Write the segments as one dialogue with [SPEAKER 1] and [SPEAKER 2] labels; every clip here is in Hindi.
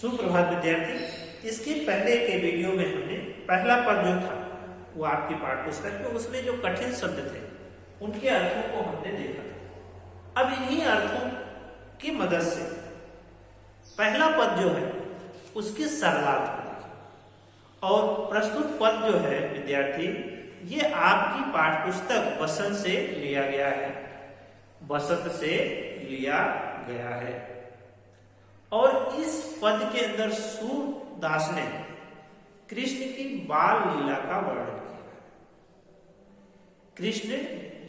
[SPEAKER 1] सुप्रभात विद्यार्थी। इसके पहले के वीडियो में हमने पहला पद जो था वो आपकी पाठ्य पुस्तक में उसमें जो कठिन शब्द थे उनके अर्थों को हमने देखा था। अब इन्हीं अर्थों की मदद से पहला पद जो है उसके सरलार्थ को देखें। और प्रस्तुत पद जो है विद्यार्थी ये आपकी पाठ्य पुस्तक बसंत से लिया गया है, बसंत से लिया गया है। और इस पद के अंदर सूरदास ने कृष्ण की बाल लीला का वर्णन किया। कृष्ण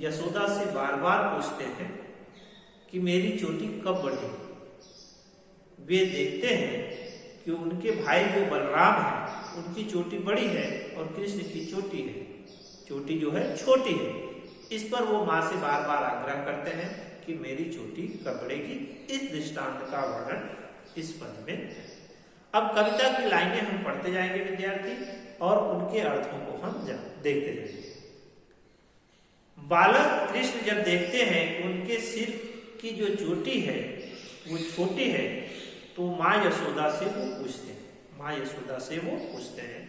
[SPEAKER 1] यशोदा से बार बार पूछते हैं कि मेरी चोटी कब बढ़ेगी। वे देखते हैं कि उनके भाई जो बलराम है उनकी चोटी बड़ी है और कृष्ण की चोटी है, चोटी जो है छोटी है। इस पर वो माँ से बार बार आग्रह करते हैं कि मेरी चोटी कब बढ़ेगी। इस दृष्टांत का वर्णन इस पद में। अब कविता की लाइनें हम पढ़ते जाएंगे विद्यार्थी और उनके अर्थों को हम देखते जाएंगे। बालक कृष्ण जब देखते हैं कि उनके सिर की जो चोटी है वो छोटी है तो माँ यशोदा से वो पूछते हैं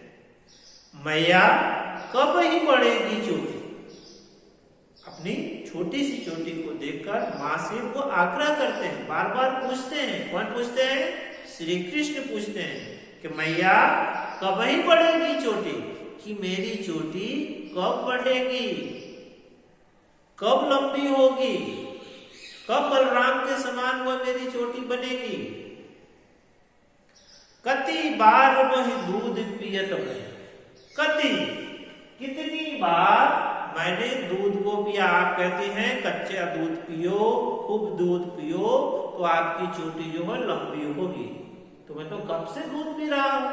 [SPEAKER 1] मैया कब ही बढ़ेगी चोटी। अपनी छोटी सी चोटी को देखकर माँ से वो आग्रह करते हैं, बार बार पूछते हैं। कौन पूछते हैं? श्री कृष्ण पूछते हैं कि मैया कब ही बढ़ेगी चोटी, कि मेरी चोटी कब बढ़ेगी, कब लंबी होगी, कब बलराम के समान वह मेरी चोटी बनेगी। कति बार वह दूध पियत मैं, कितनी बार मैंने दूध को पिया। आप कहते हैं कच्चा दूध पियो, खूब दूध पियो तो आपकी चोटी जो है लंबी होगी। तो मैं तो कब से दूध पी रहा हूं।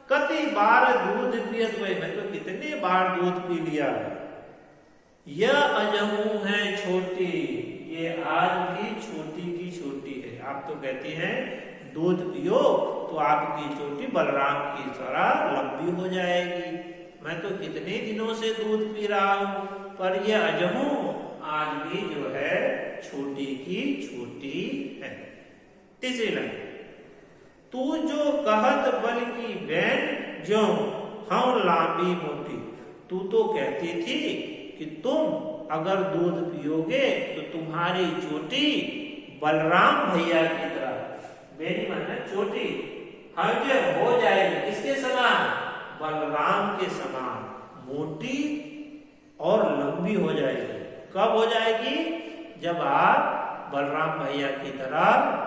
[SPEAKER 1] कति बार दूध पियत वही, मैं तो कितने बार दूध पी लिया। यह अजमू है छोटी, ये आज भी छोटी की छोटी है। आप तो कहती हैं दूध पियो तो आपकी चोटी बलराम की तरह लंबी हो जाएगी। मैं तो कितने दिनों से दूध पी रहा हूं पर यह अजमू आज भी जो है छोटी की छोटी है। तीसरी लाइन, तू जो कहत बल की बैन जो हम लांबी मोटी। तू तो कहती थी कि तुम अगर दूध पियोगे तो तुम्हारी चोटी बलराम भैया की तरह, मेरी मन चोटी हम जो हो जाएगी किसके समान, बलराम के समान मोटी और लंबी हो जाएगी। कब हो जाएगी? जब आप बलराम भैया की तरह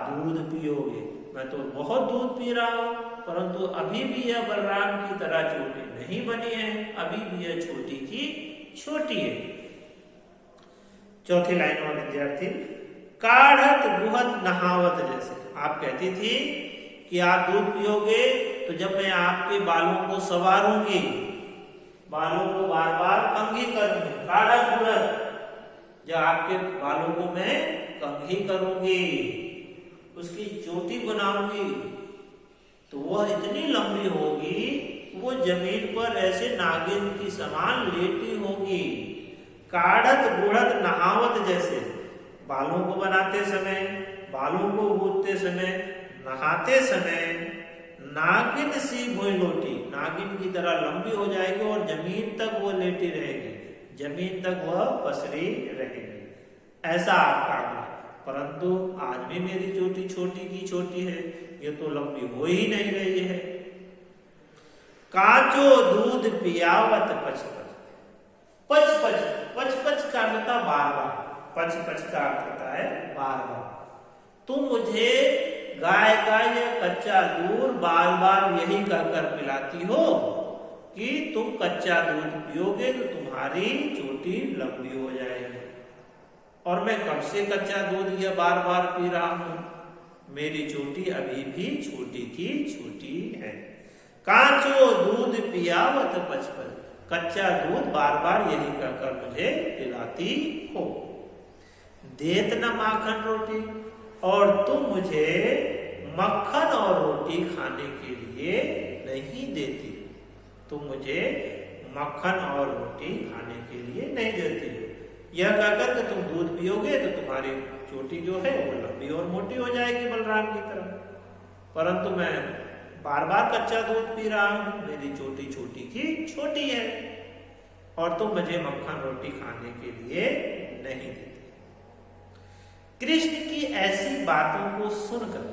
[SPEAKER 1] दूध पियोगे। मैं तो बहुत दूध पी रहा हूं परंतु अभी भी यह बलराम की तरह छोटी नहीं बनी है, अभी भी यह छोटी की छोटी है। चौथी लाइन में विद्यार्थी, काढ़त बुहत नहावत जैसे। आप कहती थी कि आप दूध पियोगे तो जब मैं आपके बालों को संवारूंगी, बालों को बार बार कंघी करूंगी, काढ़त बुहत, जब आपके बालों को मैं कंघी करूंगी, उसकी चोटी बनाऊंगी तो वह इतनी लंबी होगी वो जमीन पर ऐसे नागिन की समान लेटी होगी। काढ़त बुढ़त नहावत जैसे, बालों को बनाते समय, बालों को गूंथते समय, नहाते समय नागिन सी भुई लोटी, नागिन की तरह लंबी हो जाएगी और जमीन तक वो लेटी रहेगी, जमीन तक वह पसरी रहेगी। ऐसा आपका आग्रह, परंतु आज भी मेरी चोटी छोटी की छोटी है, ये तो लंबी हो ही नहीं रही है। काचो दूध पियावत पच पच का अर्थ बार बार, पच का अर्थ होता है बार बार। तुम मुझे गाय का यह कच्चा दूध बार बार यही कहकर पिलाती हो कि तुम कच्चा दूध पियोगे तो तुम्हारी चोटी लंबी हो जाएगी। और मैं कब से कच्चा दूध यह बार बार पी रहा हूं, मेरी चोटी अभी भी छोटी की छोटी है। कांचो दूध पियावत पचपच, कच्चा दूध बार बार यही कहकर मुझे पिलाती हो। देत न माखन रोटी, और तुम मुझे मक्खन और रोटी खाने के लिए नहीं देती। तुम मुझे मक्खन और रोटी खाने के लिए नहीं देती हो। यह कहकर कि तुम दूध पियोगे तो तुम्हारी चोटी जो है वो लंबी और मोटी हो जाएगी बलराम की तरह। परंतु मैं बार बार कच्चा दूध पी रहा हूं, मेरी चोटी छोटी की छोटी है और तुम मुझे मक्खन रोटी खाने के लिए नहीं देते। कृष्ण की ऐसी बातों को सुनकर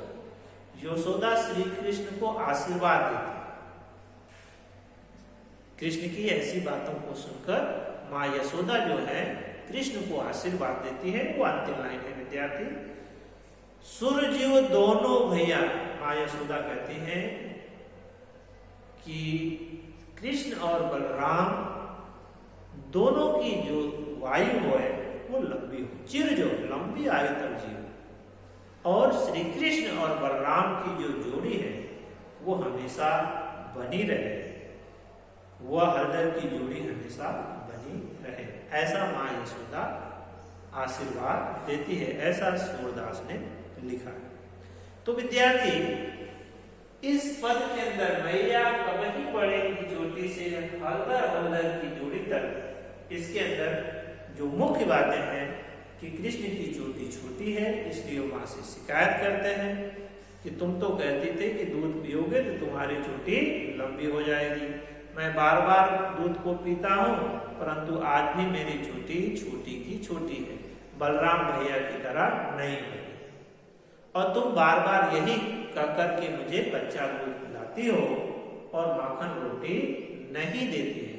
[SPEAKER 1] यशोदा श्री कृष्ण को आशीर्वाद देती। कृष्ण की ऐसी बातों को सुनकर माँ यशोदा जो है कृष्ण को आशीर्वाद देती है। वो अंतिम लाइन है विद्यार्थी। सूर्यजीव दोनों भैया, माँ यशोदा कहती हैं कि कृष्ण और बलराम दोनों की जो वायु है वो लंबी हो, चिर जो लंबी आयु तक जियो, और श्री कृष्ण और बलराम की जो जोड़ी है वो हमेशा बनी रहे, वह हृदय की जोड़ी हमेशा बनी रहे, ऐसा माँ यशोदा आशीर्वाद देती है, ऐसा सूरदास ने लिखा। तो विद्यार्थी इस पद के अंदर मैया कब ही पड़ेगी चोटी से हल्दर की जोड़ी तक, इसके अंदर जो मुख्य बातें हैं कि कृष्ण की चोटी छोटी है, इसलिए माँ से शिकायत करते हैं कि तुम तो कहते थे कि दूध पियोगे तो तुम्हारी चोटी लंबी हो जाएगी। मैं बार बार दूध को पीता हूँ, परंतु आज भी मेरी चोटी छोटी की छोटी है, बलराम भैया की तरह नहीं है, और तुम बार बार यही कह करके मुझे कच्चा दूध पिलाती हो और माखन रोटी नहीं देती है।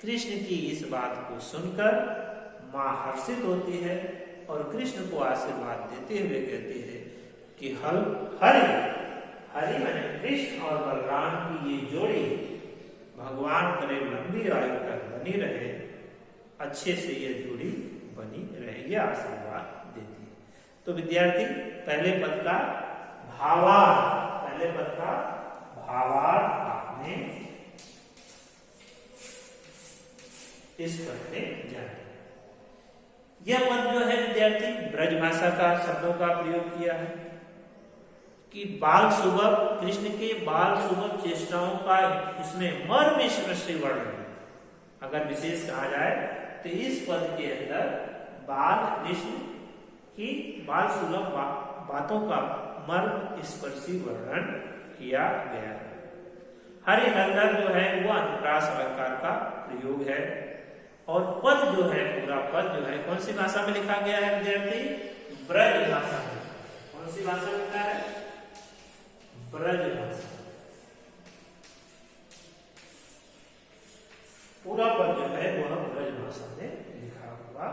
[SPEAKER 1] कृष्ण की इस बात को सुनकर माँ हर्षित होती है और कृष्ण को आशीर्वाद देते हुए कहती है कि हरि माने कृष्ण और बलराम की ये जोड़ी भगवान करे लंबी आयु तक बनी रहे, अच्छे से ये जोड़ी बनी रहे, ये आशीर्वाद देती है। तो विद्यार्थी पहले पद का भावार्थ आपने इस पद में जाना। यह पद जो है विद्यार्थी ब्रज भाषा का शब्दों का प्रयोग किया है कि बाल सुबह, कृष्ण के बाल सुबह चेष्टाओं का इसमें मर्म स्पर्शी वर्णन, अगर विशेष कहा जाए तो इस पद के अंदर बाल कृष्ण की बाल सुलभ बातों का मर्म स्पर्शी वर्णन किया गया है। हरिहर जो है वो अनुप्रास अलंकार का प्रयोग है, और पद जो है पूरा पद जो है कौन सी भाषा में लिखा गया है विद्यार्थी? ब्रज भाषा में। कौन सी भाषा में लिखा है? ब्रज भाषा। पूरा पद जो है वह ब्रज भाषा में लिखा हुआ